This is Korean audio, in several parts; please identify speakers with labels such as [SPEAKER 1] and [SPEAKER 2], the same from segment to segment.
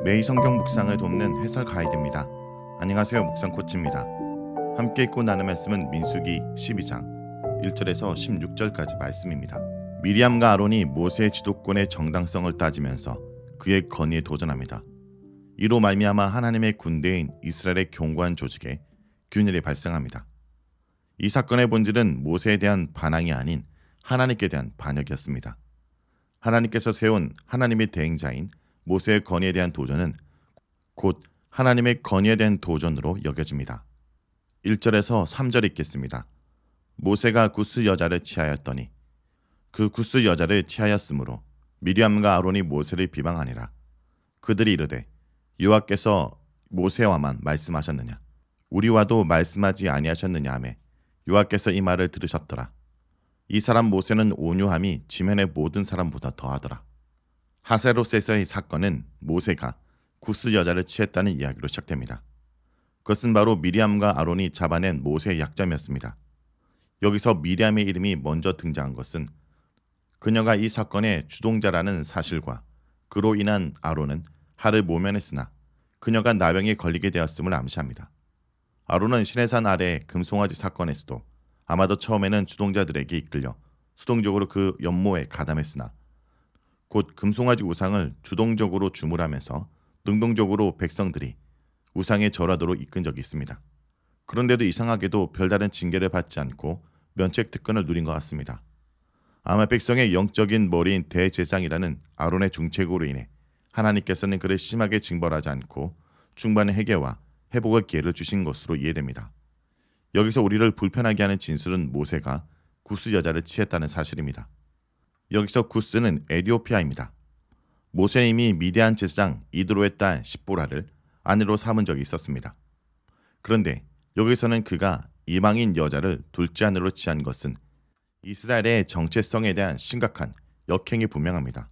[SPEAKER 1] 매일 성경 묵상을 돕는 해설 가이드입니다. 안녕하세요, 묵상 코치입니다. 함께 읽고 나눌 말씀은 민수기 12장 1절에서 16절까지 말씀입니다. 미리암과 아론이 모세의 지도권의 정당성을 따지면서 그의 건의에 도전합니다. 이로 말미암아 하나님의 군대인 이스라엘의 견고한 조직에 균열이 발생합니다. 이 사건의 본질은 모세에 대한 반항이 아닌 하나님께 대한 반역이었습니다. 하나님께서 세운 하나님의 대행자인 모세의 건의에 대한 도전은 곧 하나님의 건의에 대한 도전으로 여겨집니다. 1절에서 3절 읽겠습니다. 모세가 구스 여자를 취하였더니 그 구스 여자를 취하였으므로 미리암과 아론이 모세를 비방하니라. 그들이 이르되 여호와께서 모세와만 말씀하셨느냐 우리와도 말씀하지 아니하셨느냐 하매 여호와께서 이 말을 들으셨더라. 이 사람 모세는 온유함이 지면의 모든 사람보다 더하더라. 하세로스에서의 사건은 모세가 구스 여자를 취했다는 이야기로 시작됩니다. 그것은 바로 미리암과 아론이 잡아낸 모세의 약점이었습니다. 여기서 미리암의 이름이 먼저 등장한 것은 그녀가 이 사건의 주동자라는 사실과 그로 인한 아론은 하를 모면했으나 그녀가 나병에 걸리게 되었음을 암시합니다. 아론은 시내산 아래 금송아지 사건에서도 아마도 처음에는 주동자들에게 이끌려 수동적으로 그 연모에 가담했으나 곧 금송아지 우상을 주동적으로 주물하면서 능동적으로 백성들이 우상의 절하도로 이끈 적이 있습니다. 그런데도 이상하게도 별다른 징계를 받지 않고 면책 특권을 누린 것 같습니다. 아마 백성의 영적인 머리인 대제사장이라는 아론의 중책으로 인해 하나님께서는 그를 심하게 징벌하지 않고 중반의 회개와 회복의 기회를 주신 것으로 이해됩니다. 여기서 우리를 불편하게 하는 진술은 모세가 구스 여자를 취했다는 사실입니다. 여기서 구스는 에티오피아입니다. 모세는 이미 미디안 제사장 이드로의 딸 십보라를 아내로 삼은 적이 있었습니다. 그런데 여기서는 그가 이방인 여자를 둘째 아내로 취한 것은 이스라엘의 정체성에 대한 심각한 역행이 분명합니다.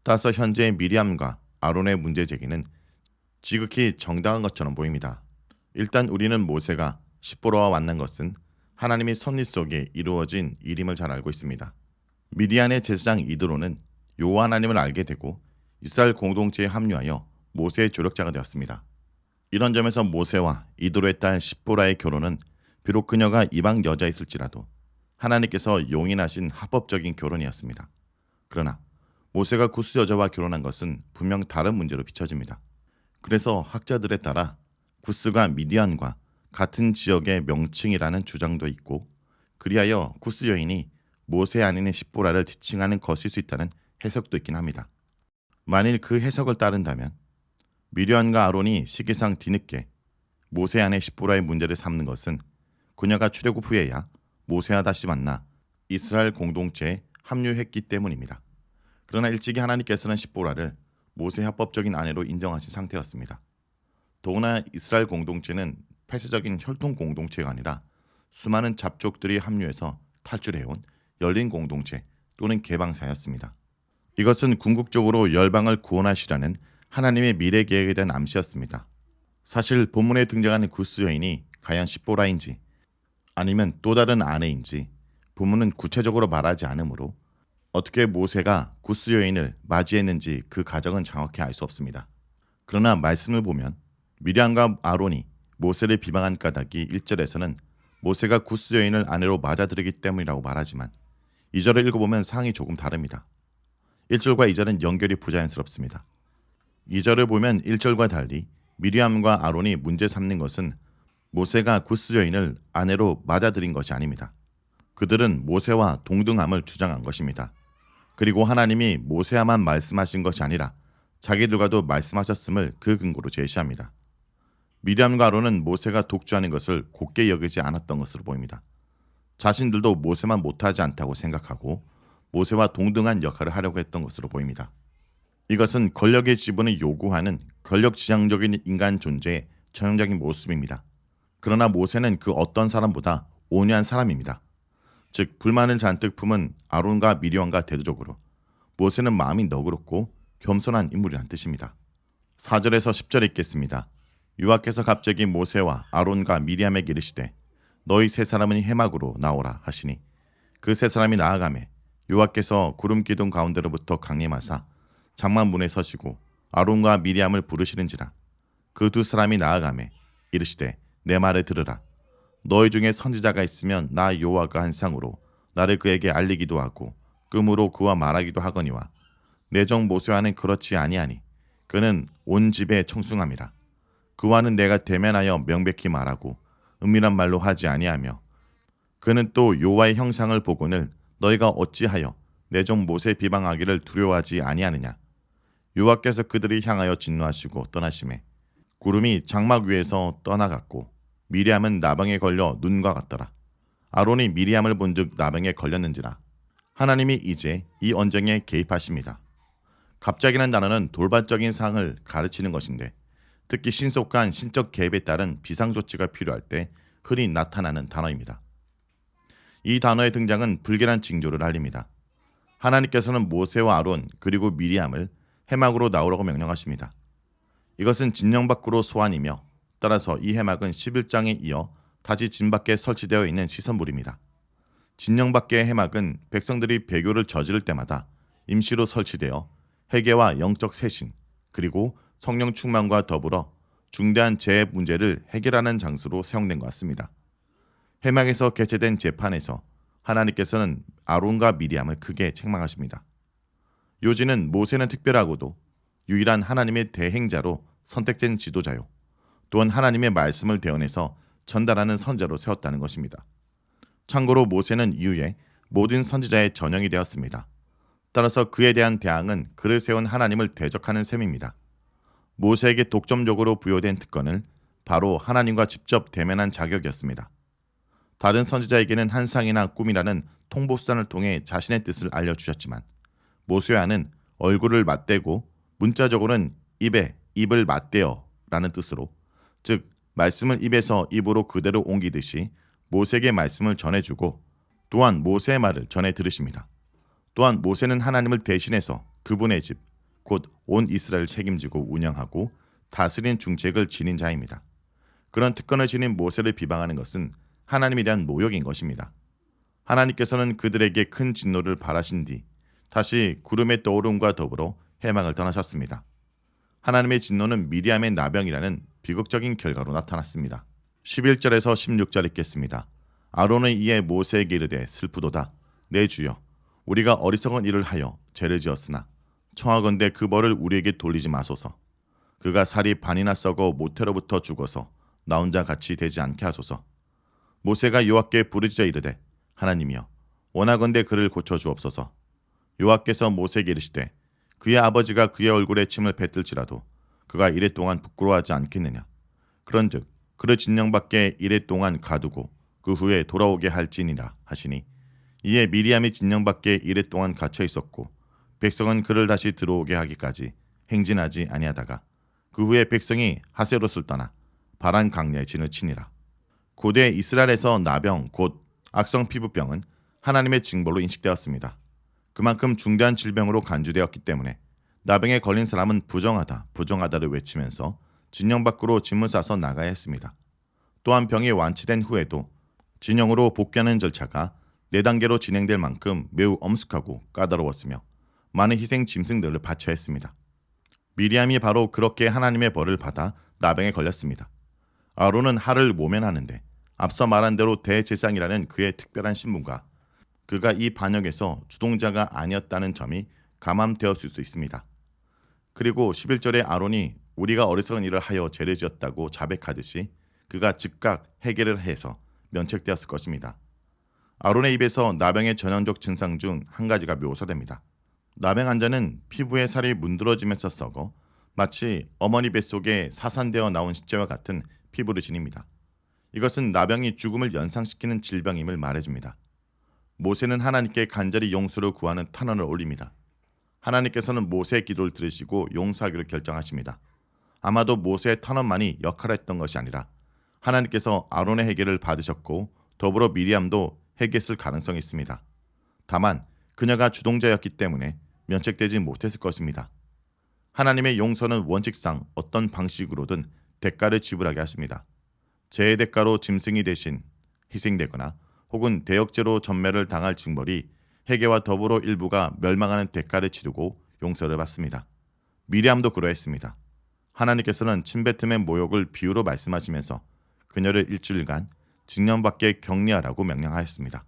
[SPEAKER 1] 따라서 현재 미리암과 아론의 문제 제기는 지극히 정당한 것처럼 보입니다. 일단 우리는 모세가 십보라와 만난 것은 하나님의 섭리 속에 이루어진 일임을 잘 알고 있습니다. 미디안의 제사장 이드로는 여호와 하나님을 알게 되고 이스라엘 공동체에 합류하여 모세의 조력자가 되었습니다. 이런 점에서 모세와 이드로의 딸 십보라의 결혼은 비록 그녀가 이방 여자였을지라도 하나님께서 용인하신 합법적인 결혼이었습니다. 그러나 모세가 구스 여자와 결혼한 것은 분명 다른 문제로 비춰집니다. 그래서 학자들에 따라 구스가 미디안과 같은 지역의 명칭이라는 주장도 있고 그리하여 구스 여인이 모세 아내인 십보라를 지칭하는 것일 수 있다는 해석도 있긴 합니다. 만일 그 해석을 따른다면 미리암과 아론이 시기상 뒤늦게 모세 아내 십보라의 문제를 삼는 것은 그녀가 출애굽 후에야 모세와 다시 만나 이스라엘 공동체에 합류했기 때문입니다. 그러나 일찍이 하나님께서는 십보라를 모세의 합법적인 아내로 인정하신 상태였습니다. 더구나 이스라엘 공동체는 폐쇄적인 혈통 공동체가 아니라 수많은 잡족들이 합류해서 탈출해온 열린 공동체 또는 개방사였습니다. 이것은 궁극적으로 열방을 구원하시라는 하나님의 미래 계획에 대한 암시였습니다. 사실 본문에 등장하는 구스 여인이 과연 십보라인지 아니면 또 다른 아내인지 본문은 구체적으로 말하지 않으므로 어떻게 모세가 구스 여인을 맞이했는지 그 가정은 정확히 알 수 없습니다. 그러나 말씀을 보면 미리암과 아론이 모세를 비방한 까닭이 1절에서는 모세가 구스 여인을 아내로 맞아들이기 때문이라고 말하지만 2절을 읽어보면 상황이 조금 다릅니다. 1절과 2절은 연결이 부자연스럽습니다. 2절을 보면 1절과 달리 미리암과 아론이 문제 삼는 것은 모세가 구스 여인을 아내로 맞아들인 것이 아닙니다. 그들은 모세와 동등함을 주장한 것입니다. 그리고 하나님이 모세와만 말씀하신 것이 아니라 자기들과도 말씀하셨음을 그 근거로 제시합니다. 미리암과 아론은 모세가 독주하는 것을 곱게 여기지 않았던 것으로 보입니다. 자신들도 모세만 못하지 않다고 생각하고 모세와 동등한 역할을 하려고 했던 것으로 보입니다. 이것은 권력의 지분을 요구하는 권력지향적인 인간 존재의 전형적인 모습입니다. 그러나 모세는 그 어떤 사람보다 온유한 사람입니다. 즉 불만을 잔뜩 품은 아론과 미리암과 대조적으로 모세는 마음이 너그럽고 겸손한 인물이란 뜻입니다. 4절에서 10절 읽겠습니다. 여호와께서 갑자기 모세와 아론과 미리암에게 이르시되 너희 세 사람은 해막으로 나오라 하시니 그 세 사람이 나아가매 여호와께서 구름 기둥 가운데로부터 강림하사 장막 문에 서시고 아론과 미리암을 부르시는지라. 그 두 사람이 나아가매 이르시되 내 말을 들으라. 너희 중에 선지자가 있으면 나 여호와가 한 상으로 나를 그에게 알리기도 하고 금으로 그와 말하기도 하거니와 내 종 모세와는 그렇지 아니하니 그는 온 집에 청승함이라. 그와는 내가 대면하여 명백히 말하고 은밀한 말로 하지 아니하며 그는 또 여호와의 형상을 보거늘 너희가 어찌하여 내 종 모세 비방하기를 두려워하지 아니하느냐. 여호와께서 그들이 향하여 진노하시고 떠나시매 구름이 장막 위에서 떠나갔고 미리암은 나병에 걸려 눈과 같더라. 아론이 미리암을 본즉 나병에 걸렸는지라. 하나님이 이제 이 언쟁에 개입하십니다. 갑자기라는 단어는 돌발적인 사항을 가르치는 것인데 특히 신속한 신적 개입에 따른 비상조치가 필요할 때 흔히 나타나는 단어입니다. 이 단어의 등장은 불길한 징조를 알립니다. 하나님께서는 모세와 아론 그리고 미리암을 해막으로 나오라고 명령하십니다. 이것은 진영 밖으로 소환이며 따라서 이 해막은 11장에 이어 다시 진 밖에 설치되어 있는 시설물입니다. 진영 밖의 해막은 백성들이 배교를 저지를 때마다 임시로 설치되어 회개와 영적 쇄신 그리고 성령 충만과 더불어 중대한 재해 문제를 해결하는 장소로 사용된 것 같습니다. 해막에서 개최된 재판에서 하나님께서는 아론과 미리암을 크게 책망하십니다. 요지는 모세는 특별하고도 유일한 하나님의 대행자로 선택된 지도자요. 또한 하나님의 말씀을 대언해서 전달하는 선자로 세웠다는 것입니다. 참고로 모세는 이후에 모든 선지자의 전형이 되었습니다. 따라서 그에 대한 대항은 그를 세운 하나님을 대적하는 셈입니다. 모세에게 독점적으로 부여된 특권을 바로 하나님과 직접 대면한 자격이었습니다. 다른 선지자에게는 환상이나 꿈이라는 통보수단을 통해 자신의 뜻을 알려주셨지만 모세와는 얼굴을 맞대고 문자적으로는 입을 맞대어 라는 뜻으로 즉 말씀을 입에서 입으로 그대로 옮기듯이 모세에게 말씀을 전해주고 또한 모세의 말을 전해 들으십니다. 또한 모세는 하나님을 대신해서 그분의 집, 곧 온 이스라엘을 책임지고 운영하고 다스린 중책을 지닌 자입니다. 그런 특권을 지닌 모세를 비방하는 것은 하나님에 대한 모욕인 것입니다. 하나님께서는 그들에게 큰 진노를 바라신 뒤 다시 구름의 떠오름과 더불어 해막을 떠나셨습니다. 하나님의 진노는 미리암의 나병이라는 비극적인 결과로 나타났습니다. 11절에서 16절 읽겠습니다. 아론은 이에 모세에게 이르되 슬프도다. 내 주여 우리가 어리석은 일을 하여 죄를 지었으나 청하건대 그 벌을 우리에게 돌리지 마소서. 그가 살이 반이나 썩어 모태로부터 죽어서 나 혼자 같이 되지 않게 하소서. 모세가 여호와께 부르짖어 이르되 하나님이여 원하건대 그를 고쳐주옵소서. 여호와께서 모세에게 이르시되 그의 아버지가 그의 얼굴에 침을 뱉을지라도 그가 이랫동안 부끄러워하지 않겠느냐. 그런즉 그를 진영 밖에 이랫동안 가두고 그 후에 돌아오게 할지니라 하시니 이에 미리암이 진영 밖에 이랫동안 갇혀 있었고 백성은 그를 다시 들어오게 하기까지 행진하지 아니하다가 그 후에 백성이 하세롯을 떠나 바란 강야에 진을 치니라. 고대 이스라엘에서 나병 곧 악성 피부병은 하나님의 징벌로 인식되었습니다. 그만큼 중대한 질병으로 간주되었기 때문에 나병에 걸린 사람은 부정하다를 외치면서 진영 밖으로 짐을 싸서 나가야 했습니다. 또한 병이 완치된 후에도 진영으로 복귀하는 절차가 4단계로 진행될 만큼 매우 엄숙하고 까다로웠으며 많은 희생 짐승들을 바쳐야 했습니다. 미리암이 바로 그렇게 하나님의 벌을 받아 나병에 걸렸습니다. 아론은 하를 모면하는데 앞서 말한 대로 대제사장이라는 그의 특별한 신분과 그가 이 반역에서 주동자가 아니었다는 점이 감함되었을 수 있습니다. 그리고 11절에 아론이 우리가 어리석은 일을 하여 죄를 지었다고 자백하듯이 그가 즉각 해결을 해서 면책되었을 것입니다. 아론의 입에서 나병의 전형적 증상 중 한 가지가 묘사됩니다. 나병 환자는 피부에 살이 문드러지면서 썩어 마치 어머니 뱃속에 사산되어 나온 시체와 같은 피부를 지닙니다. 이것은 나병이 죽음을 연상시키는 질병임을 말해줍니다. 모세는 하나님께 간절히 용서를 구하는 탄원을 올립니다. 하나님께서는 모세의 기도를 들으시고 용서하기로 결정하십니다. 아마도 모세의 탄원만이 역할했던 것이 아니라 하나님께서 아론의 회개를 받으셨고 더불어 미리암도 회개했을 가능성이 있습니다. 다만 그녀가 주동자였기 때문에 면책되지 못했을 것입니다. 하나님의 용서는 원칙상 어떤 방식으로든 대가를 지불하게 하십니다. 죄의 대가로 짐승이 대신 희생되거나 혹은 대역죄로 전멸을 당할 징벌이 회개와 더불어 일부가 멸망하는 대가를 치르고 용서를 받습니다. 미리암도 그러했습니다. 하나님께서는 침뱉음의 모욕을 비유로 말씀하시면서 그녀를 일주일간 징령받게 격리하라고 명령하였습니다.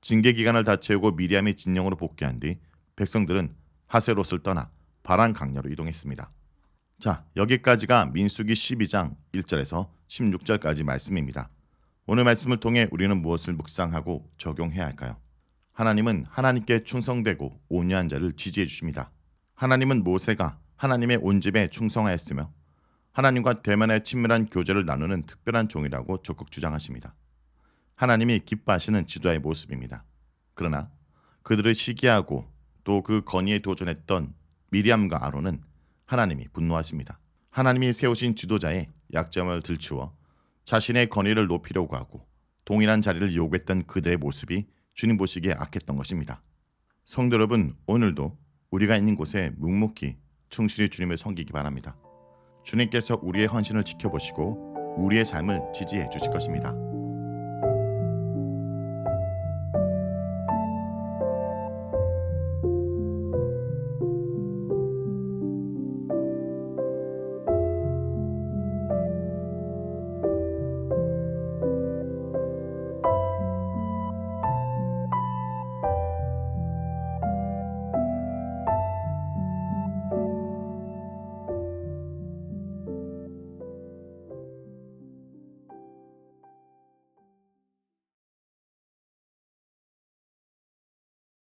[SPEAKER 1] 징계 기간을 다 채우고 미리암이 진영으로 복귀한 뒤 백성들은 하세롯을 떠나 바란 강야로 이동했습니다. 자, 여기까지가 민수기 12장 1절에서 16절까지 말씀입니다. 오늘 말씀을 통해 우리는 무엇을 묵상하고 적용해야 할까요? 하나님은 하나님께 충성되고 온유한 자를 지지해 주십니다. 하나님은 모세가 하나님의 온 집에 충성하였으며 하나님과 대면의 친밀한 교제를 나누는 특별한 종이라고 적극 주장하십니다. 하나님이 기뻐하시는 지도자의 모습입니다. 그러나 그들을 시기하고 또 그 건의에 도전했던 미리암과 아론은 하나님이 분노하십니다. 하나님이 세우신 지도자의 약점을 들추어 자신의 권위를 높이려고 하고 동일한 자리를 요구했던 그들의 모습이 주님 보시기에 악했던 것입니다. 성도 여러분, 오늘도 우리가 있는 곳에 묵묵히 충실히 주님을 섬기기 바랍니다. 주님께서 우리의 헌신을 지켜보시고 우리의 삶을 지지해 주실 것입니다.